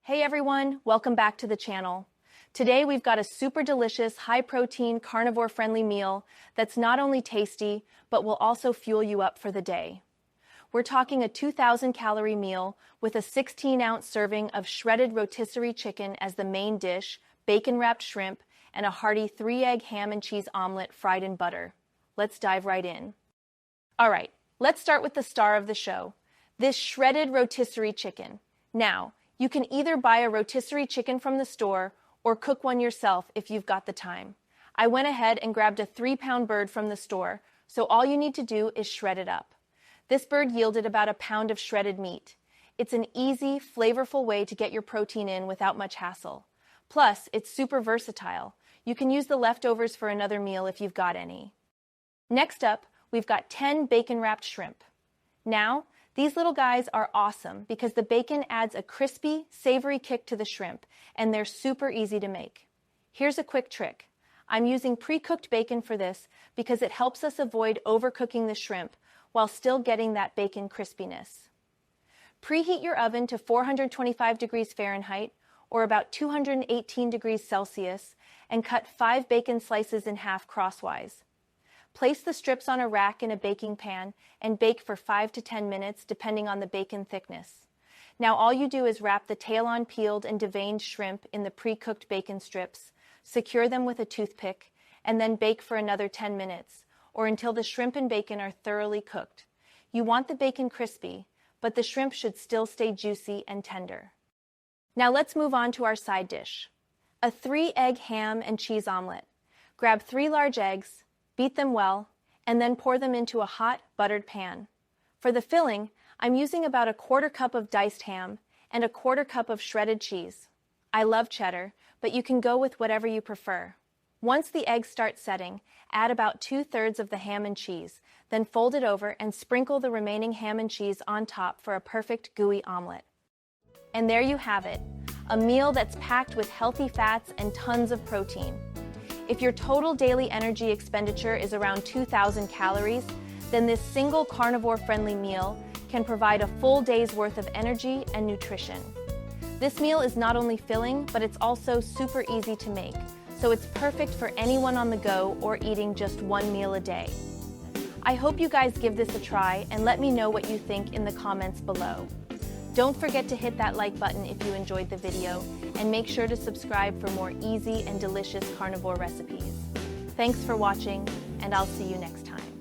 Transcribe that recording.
Hey everyone, welcome back to the channel. Today we've got a super delicious, high-protein, carnivore-friendly meal that's not only tasty, but will also fuel you up for the day. We're talking a 2,000-calorie meal with a 16-ounce serving of shredded rotisserie chicken as the main dish, bacon-wrapped shrimp, and a hearty 3-egg ham and cheese omelet fried in butter. Let's dive right in. All right, let's start with the star of the show, this shredded rotisserie chicken. Now, you can either buy a rotisserie chicken from the store or cook one yourself if you've got the time. I went ahead and grabbed a 3-pound bird from the store, so all you need to do is shred it up. This bird yielded about a pound of shredded meat. It's an easy, flavorful way to get your protein in without much hassle. Plus, it's super versatile. You can use the leftovers for another meal if you've got any. Next up, we've got 10 bacon-wrapped shrimp. Now, these little guys are awesome because the bacon adds a crispy, savory kick to the shrimp, and they're super easy to make. Here's a quick trick. I'm using pre-cooked bacon for this because it helps us avoid overcooking the shrimp while still getting that bacon crispiness. Preheat your oven to 425 degrees Fahrenheit or about 218 degrees Celsius and cut 5 bacon slices in half crosswise. Place the strips on a rack in a baking pan and bake for 5 to 10 minutes depending on the bacon thickness. Now all you do is wrap the tail-on peeled and deveined shrimp in the pre-cooked bacon strips, secure them with a toothpick, and then bake for another 10 minutes, or until the shrimp and bacon are thoroughly cooked. You want the bacon crispy, but the shrimp should still stay juicy and tender. Now let's move on to our side dish. A 3-egg ham and cheese omelet. Grab 3 large eggs, beat them well, and then pour them into a hot, buttered pan. For the filling, I'm using about 1/4 cup of diced ham and 1/4 cup of shredded cheese. I love cheddar, but you can go with whatever you prefer. Once the eggs start setting, add about 2/3 of the ham and cheese, then fold it over and sprinkle the remaining ham and cheese on top for a perfect gooey omelet. And there you have it, a meal that's packed with healthy fats and tons of protein. If your total daily energy expenditure is around 2,000 calories, then this single carnivore-friendly meal can provide a full day's worth of energy and nutrition. This meal is not only filling, but it's also super easy to make, so it's perfect for anyone on the go or eating just one meal a day. I hope you guys give this a try and let me know what you think in the comments below. Don't forget to hit that like button if you enjoyed the video, and make sure to subscribe for more easy and delicious carnivore recipes. Thanks for watching, and I'll see you next time.